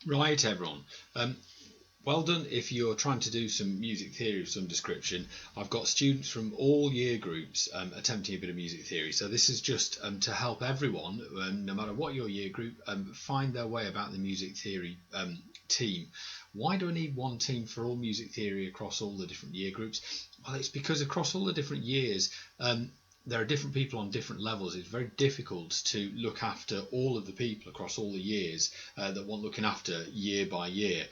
Right, everyone. Well done if you're trying to do some music theory of some description. I've got students from all year groups attempting a bit of music theory. So this is just to help everyone, no matter what your year group, find their way about the music theory team. Why do I need one team for all music theory across all the different year groups? Well, it's because across all the different years, there are different people on different levels. It's very difficult to look after all of the people across all the years that want looking after year by year.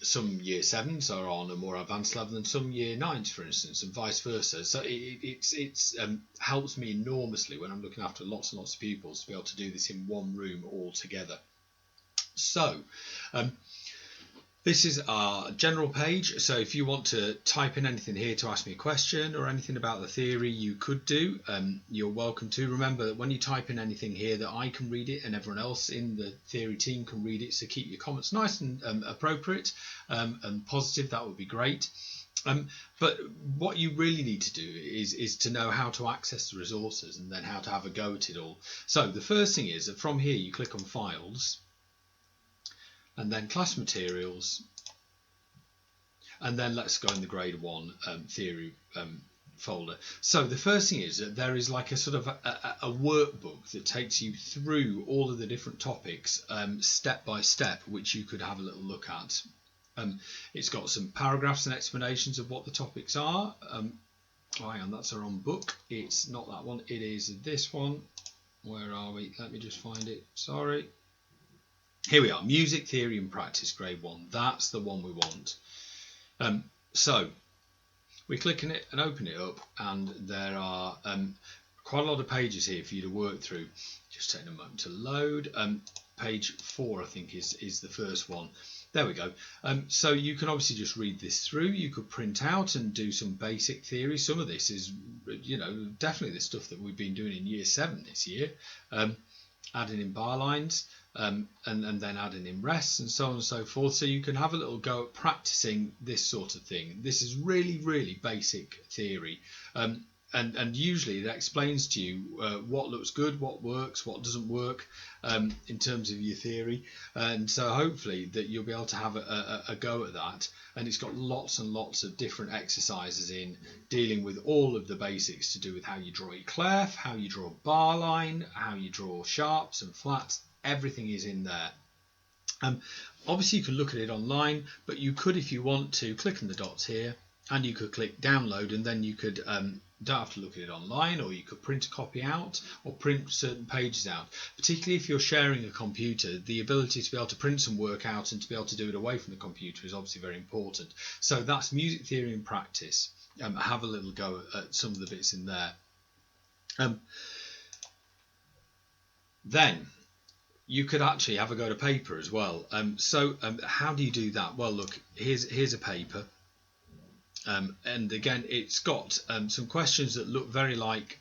Some year sevens are on a more advanced level than some year nines, for instance, and vice versa. So it helps me enormously when I'm looking after lots and lots of pupils to be able to do this in one room all together. So this is our general page, so if you want to type in anything here to ask me a question or anything about the theory, you could do. You're welcome to. Remember that when you type in anything here that I can read it and everyone else in the theory team can read it, so keep your comments nice and appropriate and positive. That would be great. But what you really need to do is to know how to access the resources and then how to have a go at it all. So the first thing is that from here you click on Files, and then Class Materials, and then let's go in the Grade 1 Theory folder. So the first thing is that there is like a sort of a workbook that takes you through all of the different topics step by step, which you could have a little look at. It's got some paragraphs and explanations of what the topics are. Oh, hang on, that's our own book. It's not that one, it is this one. Where are we? Let me just find it. Sorry. Here we are, Music Theory and Practice, Grade 1. That's the one we want. So we click on it and open it up, and there are quite a lot of pages here for you to work through. Just taking a moment to load. Page 4, I think, is the first one. There we go. So you can obviously just read this through. You could print out and do some basic theory. Some of this is, definitely the stuff that we've been doing in Year 7 this year. Adding in bar lines. And then adding in rests and so on and so forth, so you can have a little go at practicing this sort of thing. This is really, really basic theory, and usually it explains to you what looks good, what works, what doesn't work in terms of your theory, and so hopefully that you'll be able to have a go at that. And it's got lots and lots of different exercises in dealing with all of the basics to do with how you draw your clef, how you draw a bar line, how you draw sharps and flats. Everything is in there. Obviously you can look at it online, but you could, if you want to, click on the dots here and you could click download, and then you could don't have to look at it online, or you could print a copy out or print certain pages out. Particularly if you're sharing a computer, the ability to be able to print some work out and to be able to do it away from the computer is obviously very important. So that's Music Theory and Practice. Have a little go at some of the bits in there. Then you could actually have a go to paper as well. How do you do that? Well, look, here's a paper. And again, it's got some questions that look very like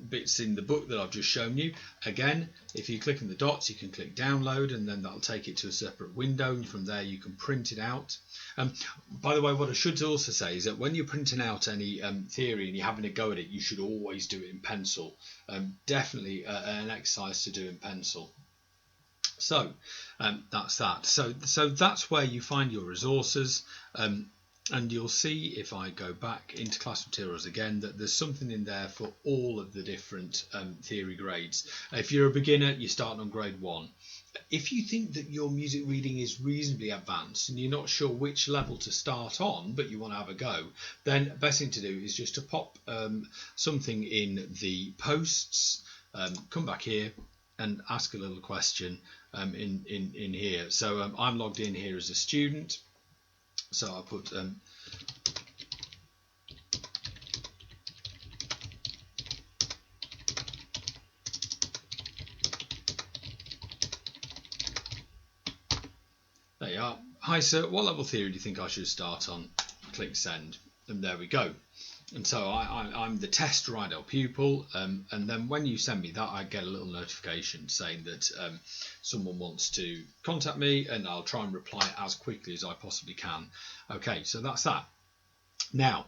bits in the book that I've just shown you. Again, if you click on the dots, you can click download, and then that'll take it to a separate window, and from there you can print it out. By the way, what I should also say is that when you're printing out any theory and you're having a go at it, you should always do it in pencil. Definitely an exercise to do in pencil. So that's that. So that's where you find your resources. And you'll see, if I go back into class materials again, that there's something in there for all of the different theory grades. If you're a beginner, you're starting on grade 1. If you think that your music reading is reasonably advanced and you're not sure which level to start on, but you want to have a go, then the best thing to do is just to pop something in the posts, come back here and ask a little question in here. So I'm logged in here as a student. So I'll put there you are. Hi sir, what level theory do you think I should start on? Click send, and there we go. And so I'm the test Ryedale pupil, and then when you send me that, I get a little notification saying that someone wants to contact me, and I'll try and reply as quickly as I possibly can. Okay, so that's that. Now,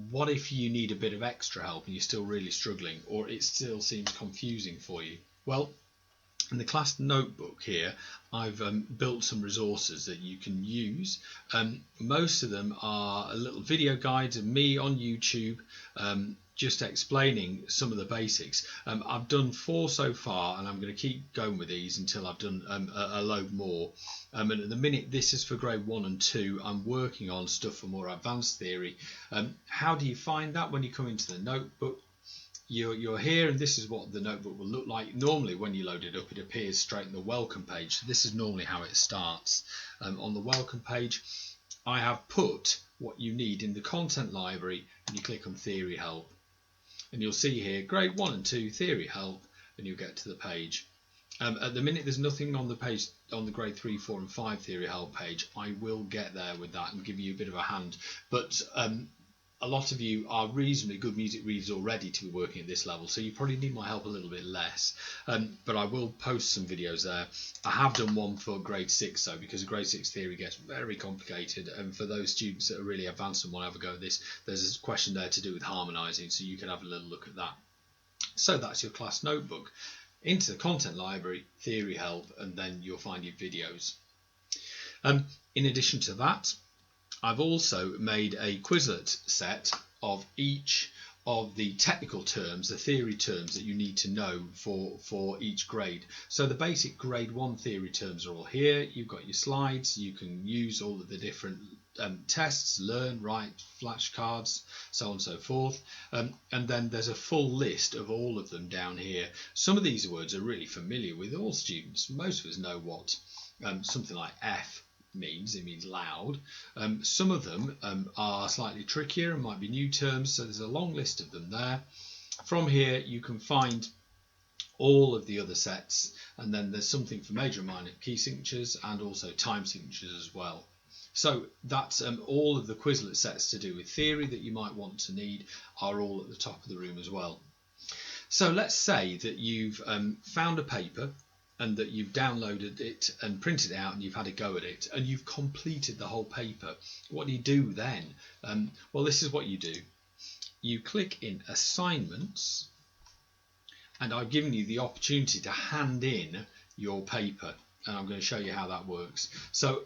what if you need a bit of extra help and you're still really struggling, or it still seems confusing for you? Well, In the class notebook here, I've built some resources that you can use. Most of them are little video guides of me on YouTube, just explaining some of the basics. I've done 4 so far, and I'm going to keep going with these until I've done a load more. And at the minute, this is for grade 1 and 2. I'm working on stuff for more advanced theory. How do you find that? When you come into the notebook, you're here, and this is what the notebook will look like. Normally when you load it up, it appears straight in the welcome page. So this is normally how it starts. On the welcome page, I have put what you need in the content library, and you click on theory help, and you'll see here grade 1 and 2 theory help, and you'll get to the page. At the minute there's nothing on the page on the grade 3, 4 and 5 theory help page. I will get there with that and give you a bit of a hand, but a lot of you are reasonably good music readers already to be working at this level, so you probably need my help a little bit less. But I will post some videos there. I have done one for grade 6 though, because grade 6 theory gets very complicated, and for those students that are really advanced and want to have a go at this, there's a question there to do with harmonising, so you can have a little look at that. So that's your class notebook. Into the content library, theory help, and then you'll find your videos. In addition to that, I've also made a Quizlet set of each of the technical terms, the theory terms that you need to know for each grade. So the basic grade 1 theory terms are all here. You've got your slides. You can use all of the different tests, learn, write, flashcards, so on and so forth. And then there's a full list of all of them down here. Some of these words are really familiar with all students. Most of us know what something like F means. It means loud. Some of them are slightly trickier and might be new terms, so there's a long list of them there. From here you can find all of the other sets, and then there's something for major and minor key signatures and also time signatures as well. So that's all of the Quizlet sets to do with theory that you might want to need are all at the top of the room as well. So let's say that you've found a paper and that you've downloaded it and printed it out and you've had a go at it and you've completed the whole paper. What do you do then? Well, this is what you do. You click in assignments, and I've given you the opportunity to hand in your paper, and I'm going to show you how that works. So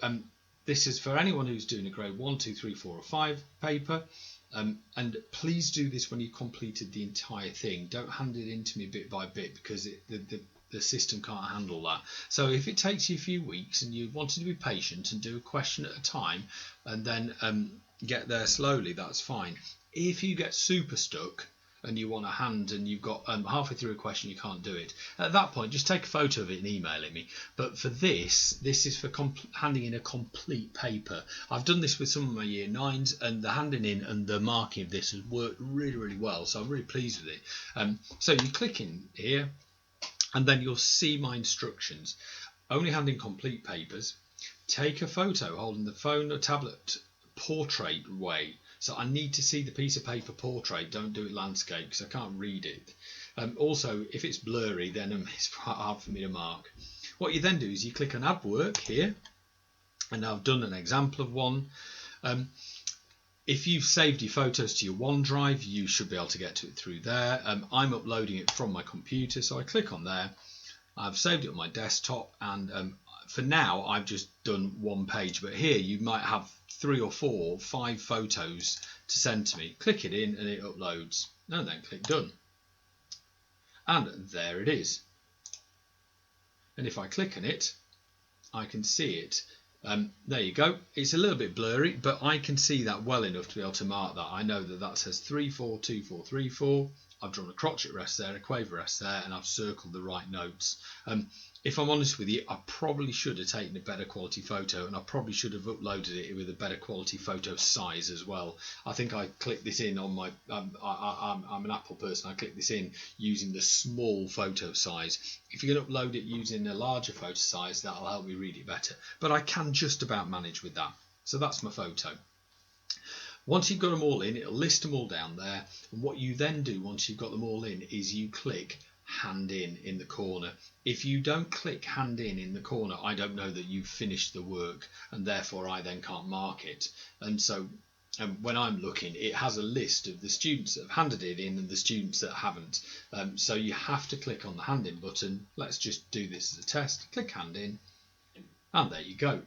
this is for anyone who's doing a grade 1, 2, 3, 4 or 5 paper. And please do this when you've completed the entire thing. Don't hand it in to me bit by bit, because the system can't handle that. So if it takes you a few weeks and you wanted to be patient and do a question at a time and then get there slowly, that's fine. If you get super stuck and you want a hand and you've got halfway through a question you can't do it, at that point just take a photo of it and email it me. But for this is for handing in a complete paper. I've done this with some of my year 9s, and the handing in and the marking of this has worked really well, so I'm really pleased with it. So you click in here, and then you'll see my instructions. Only hand in complete papers. Take a photo holding the phone or tablet portrait way. So I need to see the piece of paper portrait. Don't do it landscape because I can't read it. Also, if it's blurry, then it's quite hard for me to mark. What you then do is you click on Add Work here, and I've done an example of one. If you've saved your photos to your OneDrive, you should be able to get to it through there. I'm uploading it from my computer, so I click on there. I've saved it on my desktop, and for now I've just done one page, but here you might have 3 or 4 or 5 photos to send to me. Click it in and it uploads, and then click Done. And there it is. And if I click on it, I can see it. There you go. It's a little bit blurry, but I can see that well enough to be able to mark that. I know that that says 3, 4, 2, 4, 3, 4. I've drawn a crotchet rest there, a quaver rest there, and I've circled the right notes. If I'm honest with you, I probably should have taken a better quality photo, and I probably should have uploaded it with a better quality photo size as well. I think I clicked this in on my, I'm an Apple person, I clicked this in using the small photo size. If you can upload it using a larger photo size, that'll help me read it better. But I can just about manage with that. So that's my photo. Once you've got them all in, it'll list them all down there. And what you then do once you've got them all in is you click Hand in the corner. If you don't click Hand in the corner, I don't know that you've finished the work, and therefore I then can't mark it. And so and when I'm looking, it has a list of the students that have handed it in and the students that haven't. So you have to click on the hand in button. Let's just do this as a test. Click hand in, and there you go.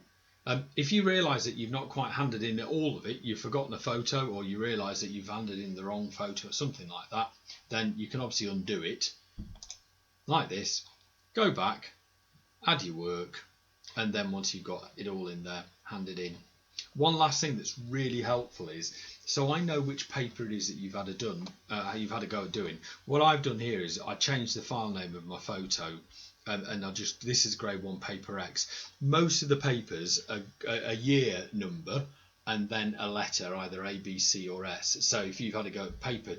If you realise that you've not quite handed in all of it, you've forgotten a photo, or you realise that you've handed in the wrong photo or something like that, then you can obviously undo it like this, go back, add your work, and then once you've got it all in there, hand it in. One last thing that's really helpful is, so I know which paper it is that you've had a go at doing. What I've done here is I changed the file name of my photo, and this is grade 1 paper X. Most of the papers are a year number and then a letter, either A, B, C or S. So if you've had a go at paper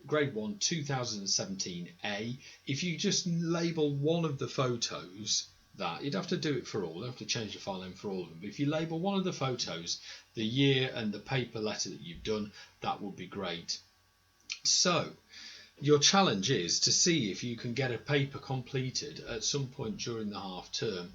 grade 1 2017 A, if you just label one of the photos, that you'd have to do it for all, you'd have to change the file name for all of them, but if you label one of the photos, the year and the paper letter that you've done, that would be great. So your challenge is to see if you can get a paper completed at some point during the half term.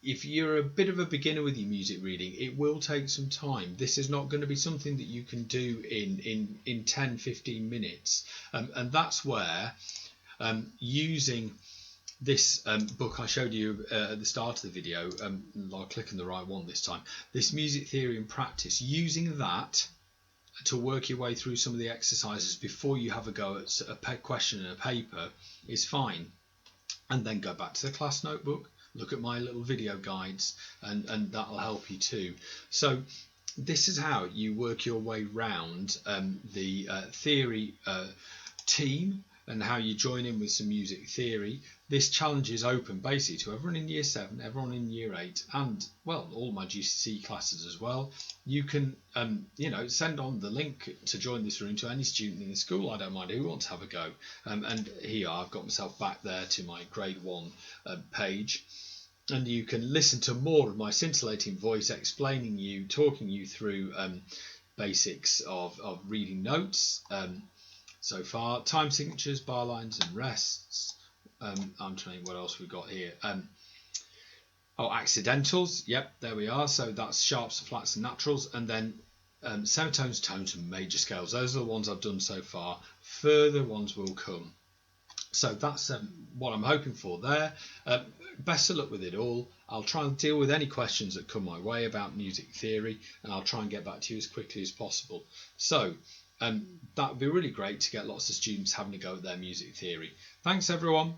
If you're a bit of a beginner with your music reading, it will take some time. This is not going to be something that you can do in 10-15 minutes, and that's where using this book I showed you at the start of the video, I'll click on the right one this time, this Music Theory in Practice, using that to work your way through some of the exercises before you have a go at a question in a paper is fine. And then go back to the class notebook, look at my little video guides, and that'll help you too. So this is how you work your way round the theory team, and how you join in with some music theory. This challenge is open basically to everyone in year 7, everyone in year 8, and well, all my GCSE classes as well. You can send on the link to join this room to any student in the school, I don't mind, who wants to have a go. And here I've got myself back there to my grade 1 page, and you can listen to more of my scintillating voice explaining you, talking you through basics of reading notes. So far, time signatures, bar lines and rests. I'm trying what else we've got here. Accidentals. Yep, there we are. So that's sharps, flats and naturals. And then semitones, tones and major scales. Those are the ones I've done so far. Further ones will come. So that's what I'm hoping for there. Best of luck with it all. I'll try and deal with any questions that come my way about music theory, and I'll try and get back to you as quickly as possible. So that would be really great to get lots of students having a go at their music theory. Thanks everyone.